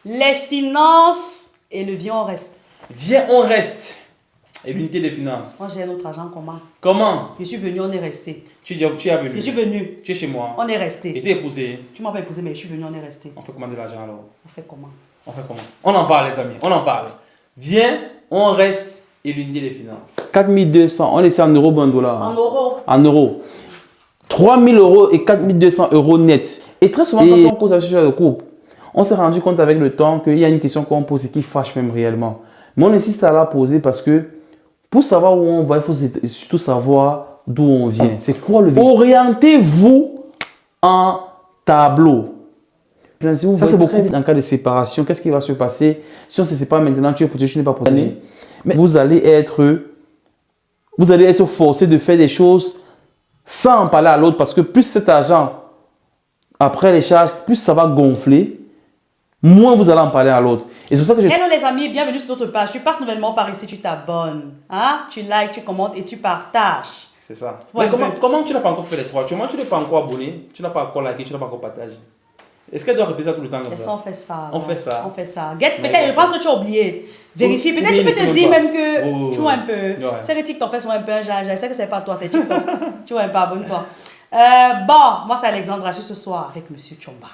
Les finances et le viens, on reste. Viens, on reste. Et l'unité des finances. Moi, j'ai un autre agent, comment? Comment? Je suis venu, on est resté. Tu es venu. Je suis venu. Tu es chez moi. On est resté. Et tu es épousé. Tu m'as pas épousé, mais je suis venu, on est resté. On fait comment de l'argent alors? On fait comment? On fait comment? On en parle, les amis. On en parle. Viens, on reste. Et l'unité des finances. 4200, on essaie en euros ou en dollars? En euros. En euros. 3000 euros et 4200 euros net. Et très souvent, quand on cause à ce sujet de couple, on s'est rendu compte avec le temps qu'il y a une question qu'on pose et qui fâche même réellement. Mais on insiste à la poser parce que pour savoir où on va, il faut surtout savoir d'où on vient. C'est quoi le but? Orientez-vous en tableau. Ça, c'est beaucoup vite en cas de séparation. Qu'est-ce qui va se passer? Si on se sépare maintenant, tu es protégé, tu n'es pas protégé. Mais vous allez être forcé de faire des choses sans en parler à l'autre parce que plus cet argent, après les charges, plus ça va gonfler, moins vous allez en parler à l'autre. Et c'est pour ça que Hello les amis, bienvenue sur notre page. Tu passes nouvellement par ici, tu t'abonnes, hein? Tu likes, tu commentes et tu partages. C'est ça. Ouais, mais comment tu n'as pas encore fait les trois? Comment tu n'es pas encore abonné? Tu n'as pas encore liké, tu n'as pas encore partagé? Est-ce qu'elle doit répéter ça tout le temps comme ça? On fait ça. On fait ça. On fait ça. Peut-être, je pense que tu as oublié. Vérifie. Peut-être tu peux te dire même que tu vois un peu. Ouais. C'est que TikTok fait son un peu un genre. Je sais que c'est pas toi, c'est TikTok. Tu vois un peu, abonne-toi. Bon, moi c'est Alexandra, je suis ce soir avec Monsieur Tchomba.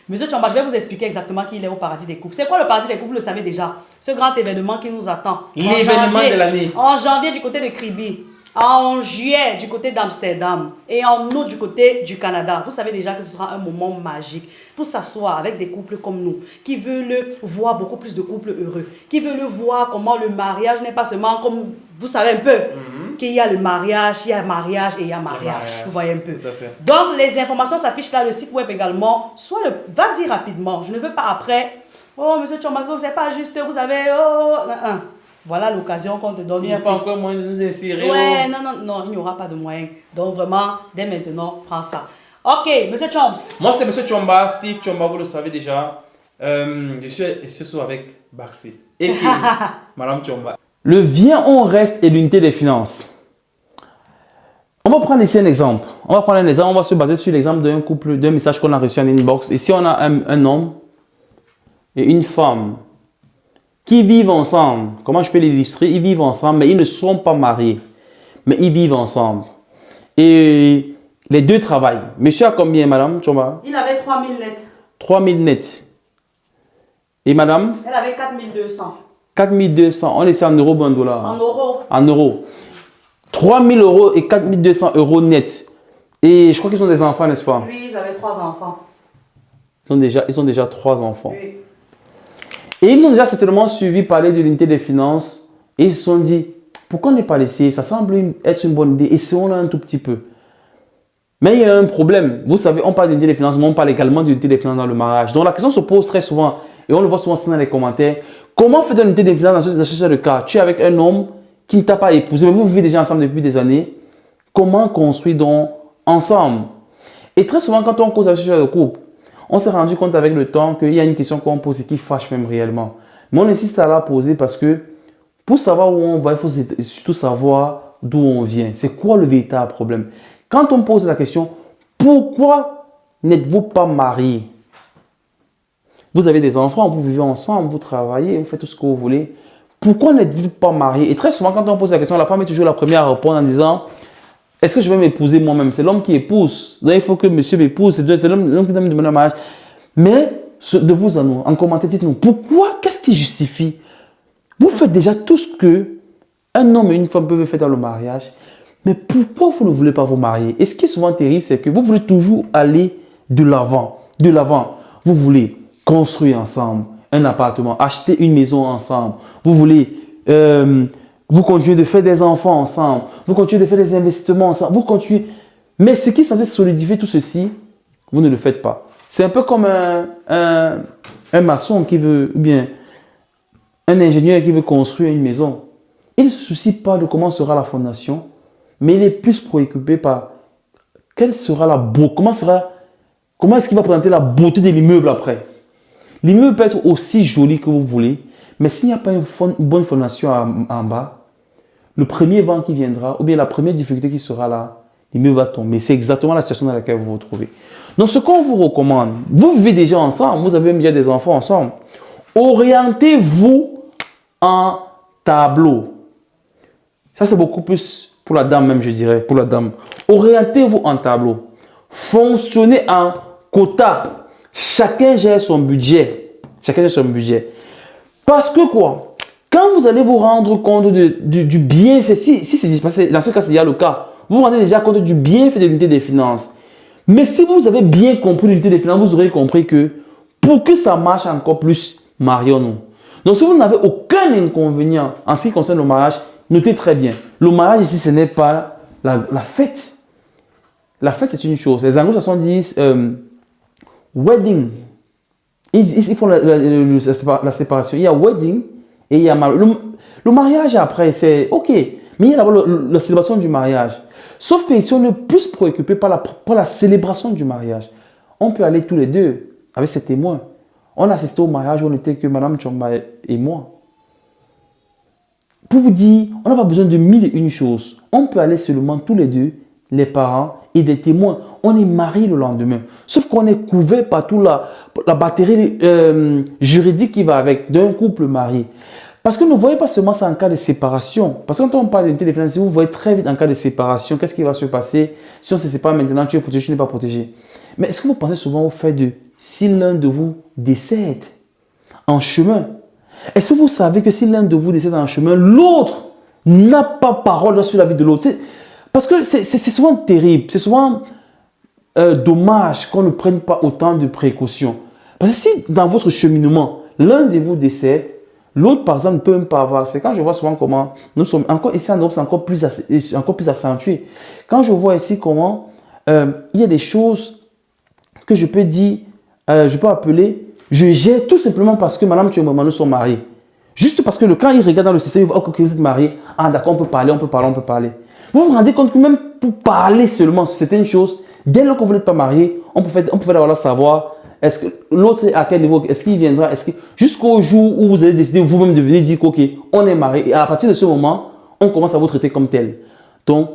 Monsieur Tchomba, je vais vous expliquer exactement qui il est au paradis des couples. C'est quoi le paradis des couples? Vous le savez déjà. Ce grand événement qui nous attend. L'événement de l'année. En janvier du côté de Kribi. En juillet du côté d'Amsterdam et en août du côté du Canada. Vous savez déjà que ce sera un moment magique pour s'asseoir avec des couples comme nous, qui veulent voir beaucoup plus de couples heureux, qui veulent voir comment le mariage n'est pas seulement comme, vous savez un peu, qu'il y a le mariage, il y a mariage et il y a mariage. Vous voyez un peu. Tout à fait. Donc les informations s'affichent là, le site web également. Vas-y rapidement, je ne veux pas après. Oh, monsieur Tchomasko, c'est pas juste, vous avez... Voilà l'occasion qu'on te donne. Il n'y a pas encore moyen de nous insérer. Ouais, non, il n'y aura pas de moyen. Donc vraiment, dès maintenant, prends ça. Ok, Monsieur Choms. Moi, c'est Monsieur Tchomba, Steve Tchomba, vous le savez déjà. Je suis ce soir avec Barcé et Madame Tchomba. Le viens, on reste et l'unité des finances. On va prendre ici un exemple. On va se baser sur l'exemple d'un couple, d'un message qu'on a reçu en inbox. Ici, on a un homme et une femme qui vivent ensemble. Comment je peux l'illustrer? Ils vivent ensemble, mais ils ne sont pas mariés. Mais ils vivent ensemble. Et les deux travaillent. Monsieur a combien, madame Tchomba? Il avait 3000 nets. 3000 nets. Et madame? Elle avait 4200. 4200. On essaie en euros ou en dollars? En euros. En euros. 3000 euros et 4200 euros nets. Et je crois qu'ils ont des enfants, n'est-ce pas? Oui, ils avaient 3 enfants. Ils ont déjà 3 enfants. Oui. Et ils ont déjà certainement suivi parler de l'unité des finances et ils se sont dit, pourquoi ne pas l'essayer? Ça semble être une bonne idée, essayons-le un tout petit peu. Mais il y a un problème. Vous savez, on parle d'unité des finances, mais on parle également de l'unité des finances dans le mariage. Donc la question se pose très souvent, et on le voit souvent dans les commentaires, comment faire de l'unité des finances dans ce genre de cas? Tu es avec un homme qui ne t'a pas épousé, mais vous vivez déjà ensemble depuis des années. Comment construire donc ensemble? Et très souvent, quand on cause à ce sujet de couple, on s'est rendu compte avec le temps qu'il y a une question qu'on pose et qui fâche même réellement. Mais on insiste à la poser parce que pour savoir où on va, il faut surtout savoir d'où on vient. C'est quoi le véritable problème? Quand on pose la question, pourquoi n'êtes-vous pas marié? Vous avez des enfants, vous vivez ensemble, vous travaillez, vous faites tout ce que vous voulez. Pourquoi n'êtes-vous pas marié? Et très souvent, quand on pose la question, la femme est toujours la première à répondre en disant, est-ce que je vais m'épouser moi-même? C'est l'homme qui épouse. Donc, il faut que monsieur m'épouse. C'est l'homme qui donne le mariage. Mais de vous à nous, en commentaire, dites-nous, pourquoi? Qu'est-ce qui justifie? Vous faites déjà tout ce que un homme et une femme peuvent faire dans le mariage. Mais pourquoi vous ne voulez pas vous marier? Et ce qui est souvent terrible, c'est que vous voulez toujours aller de l'avant. De l'avant. Vous voulez construire ensemble un appartement, acheter une maison ensemble. Vous voulez... vous continuez de faire des enfants ensemble. Vous continuez de faire des investissements ensemble. Vous continuez. Mais ce qui est censé solidifier tout ceci, vous ne le faites pas. C'est un peu comme un maçon qui veut, ou bien un ingénieur qui veut construire une maison. Il ne se soucie pas de comment sera la fondation, mais il est plus préoccupé par quelle sera la beauté, comment est-ce qu'il va présenter la beauté de l'immeuble après. L'immeuble peut être aussi joli que vous voulez, mais s'il n'y a pas une bonne fondation en bas, le premier vent qui viendra, ou bien la première difficulté qui sera là, l'immeuble va tomber. C'est exactement la situation dans laquelle vous vous trouvez. Donc, ce qu'on vous recommande, vous vivez déjà ensemble, vous avez déjà des enfants ensemble. Orientez-vous en tableau. Ça, c'est beaucoup plus pour la dame même, je dirais, pour la dame. Orientez-vous en tableau. Fonctionnez en quota. Chacun gère son budget. Chacun gère son budget. Parce que quoi? Quand vous allez vous rendre compte du bienfait, si c'est passé, dans ce cas, c'est le cas, vous vous rendez déjà compte du bienfait de l'unité des finances. Mais si vous avez bien compris l'unité des finances, vous aurez compris que pour que ça marche encore plus, marions-nous. Donc, si vous n'avez aucun inconvénient en ce qui concerne le mariage, notez très bien. Le mariage ici, ce n'est pas la fête. La fête, c'est une chose. Les anglo-saxons disent wedding. Ils font la séparation. Il y a wedding et il y a mariage. Le mariage après, c'est OK. Mais il y a d'abord la célébration du mariage. Sauf qu'ici, on est plus préoccupé par la célébration du mariage. On peut aller tous les deux avec ses témoins. On assistait au mariage où on n'était que Madame Tchomba et moi. Pour vous dire, on n'a pas besoin de mille et une choses. On peut aller seulement tous les deux, les parents et des témoins. On est mariés le lendemain. Sauf qu'on est couvert par toute la batterie juridique qui va avec d'un couple marié. Parce que ne voyez pas seulement ça en cas de séparation. Parce que quand on parle d'unité des finances, vous voyez très vite en cas de séparation, qu'est-ce qui va se passer si on se sépare maintenant, tu es protégé, tu n'es pas protégé. Mais est-ce que vous pensez souvent au fait de si l'un de vous décède en chemin? Est-ce que vous savez que si l'un de vous décède en chemin, l'autre n'a pas parole sur la vie de l'autre? Parce que c'est souvent terrible, c'est souvent dommage qu'on ne prenne pas autant de précautions. Parce que si dans votre cheminement, l'un de vous décède, l'autre, par exemple, ne peut même pas avoir. C'est quand je vois souvent comment nous sommes, encore ici en Europe, c'est encore plus accentué. Quand je vois ici comment il y a des choses que je peux dire, je peux appeler, je gère tout simplement parce que madame et maman nous sont mariés. Juste parce que quand il regarde dans le système, il voit que vous êtes mariés. Ah d'accord, on peut parler. Vous vous rendez compte que même pour parler seulement sur certaines choses, dès lors que vous n'êtes pas marié, on peut d'abord savoir est-ce que l'autre est à quel niveau, est-ce qu'il viendra, jusqu'au jour où vous allez décider vous-même de venir dire ok, on est marié. Et à partir de ce moment, on commence à vous traiter comme tel. Donc,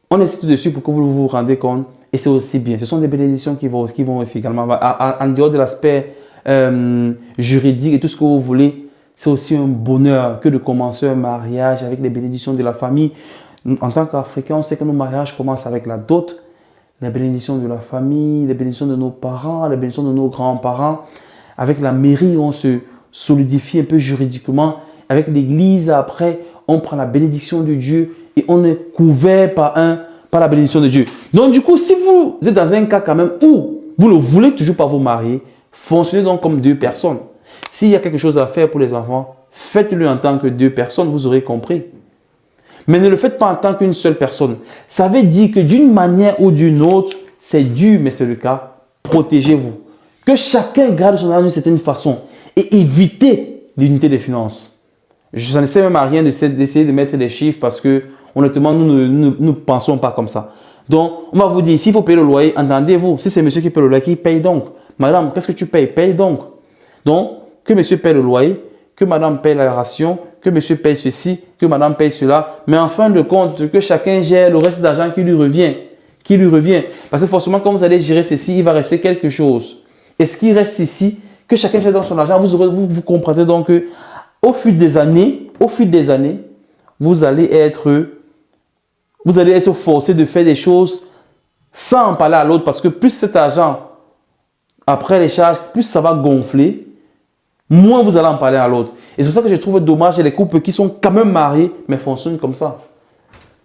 on insiste dessus pour que vous vous rendez compte. Et c'est aussi bien. Ce sont des bénédictions qui vont aussi également, en dehors de l'aspect juridique et tout ce que vous voulez, c'est aussi un bonheur que de commencer un mariage avec les bénédictions de la famille. En tant qu'Africains, on sait que nos mariages commencent avec la dot, les bénédictions de la famille, les bénédictions de nos parents, les bénédictions de nos grands-parents. Avec la mairie, on se solidifie un peu juridiquement. Avec l'église, après, on prend la bénédiction de Dieu et on est couvert par la bénédiction de Dieu. Donc, du coup, si vous êtes dans un cas quand même où vous ne voulez toujours pas vous marier, fonctionnez donc comme deux personnes. S'il y a quelque chose à faire pour les enfants, faites-le en tant que deux personnes, vous aurez compris. Mais ne le faites pas en tant qu'une seule personne. Ça veut dire que d'une manière ou d'une autre, c'est dur, mais c'est le cas, protégez-vous. Que chacun garde son argent d'une certaine façon et évitez l'unité des finances. Je n'en sais même à rien d'essayer de mettre des chiffres parce que honnêtement, nous ne pensons pas comme ça. Donc, on va vous dire, s'il faut payer le loyer, entendez-vous. Si c'est monsieur qui paye le loyer, qui paye donc? Madame, qu'est-ce que tu payes? Paye donc. Donc, que monsieur paye le loyer, que madame paye la ration, que monsieur paye ceci, que madame paye cela. Mais en fin de compte, que chacun gère le reste d'argent qui lui revient. Parce que forcément, quand vous allez gérer ceci, il va rester quelque chose. Et ce qui reste ici, que chacun gère dans son argent, vous comprendrez donc que au fil des années, vous allez être forcé de faire des choses sans en parler à l'autre parce que plus cet argent, après les charges, plus ça va gonfler, moins vous allez en parler à l'autre. Et c'est pour ça que je trouve dommage les couples qui sont quand même mariés, mais fonctionnent comme ça.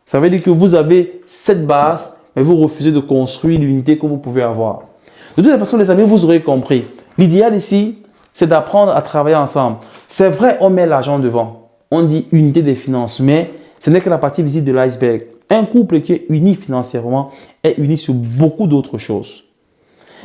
Ça veut dire que vous avez cette base, mais vous refusez de construire l'unité que vous pouvez avoir. De toute façon, les amis, vous aurez compris. L'idéal ici, c'est d'apprendre à travailler ensemble. C'est vrai, on met l'argent devant. On dit unité des finances, mais ce n'est que la partie visible de l'iceberg. Un couple qui est uni financièrement est uni sur beaucoup d'autres choses.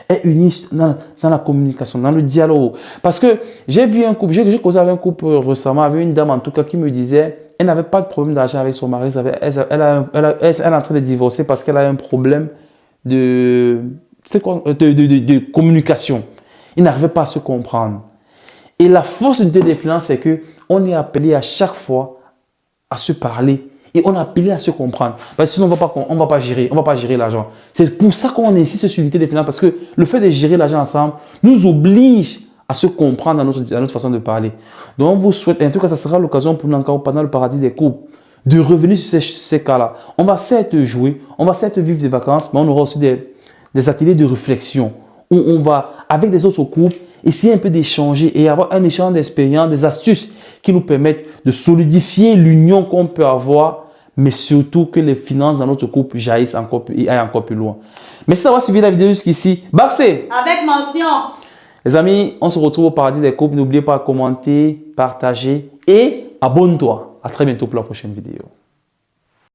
Est uni dans la communication, dans le dialogue. Parce que j'ai vu un couple, j'ai causé avec un couple récemment, avec une dame en tout cas qui me disait elle n'avait pas de problème d'argent avec son mari. Elle est en train de divorcer parce qu'elle a un problème de communication. Ils n'arrivaient pas à se comprendre. Et la force d'unité des finances, c'est qu'on est appelé à chaque fois à se parler. Et on est appelé à se comprendre. Parce que sinon, on ne va pas gérer l'argent. C'est pour ça qu'on insiste sur l'unité des finances. Parce que le fait de gérer l'argent ensemble nous oblige à se comprendre dans notre façon de parler. Donc, on vous souhaite, en tout cas, ça sera l'occasion pour nous encore pendant le paradis des couples de revenir sur ces cas-là. On va certes jouer, on va certes vivre des vacances, mais on aura aussi des ateliers de réflexion où on va, avec les autres couples, essayer un peu d'échanger et avoir un échange d'expérience, des astuces qui nous permettent de solidifier l'union qu'on peut avoir, mais surtout que les finances dans notre couple jaillissent encore plus, et aillent encore plus loin. Merci d'avoir suivi la vidéo jusqu'ici. Barcé! Avec mention. Les amis, on se retrouve au paradis des couples. N'oubliez pas de commenter, partager et abonne-toi. À très bientôt pour la prochaine vidéo.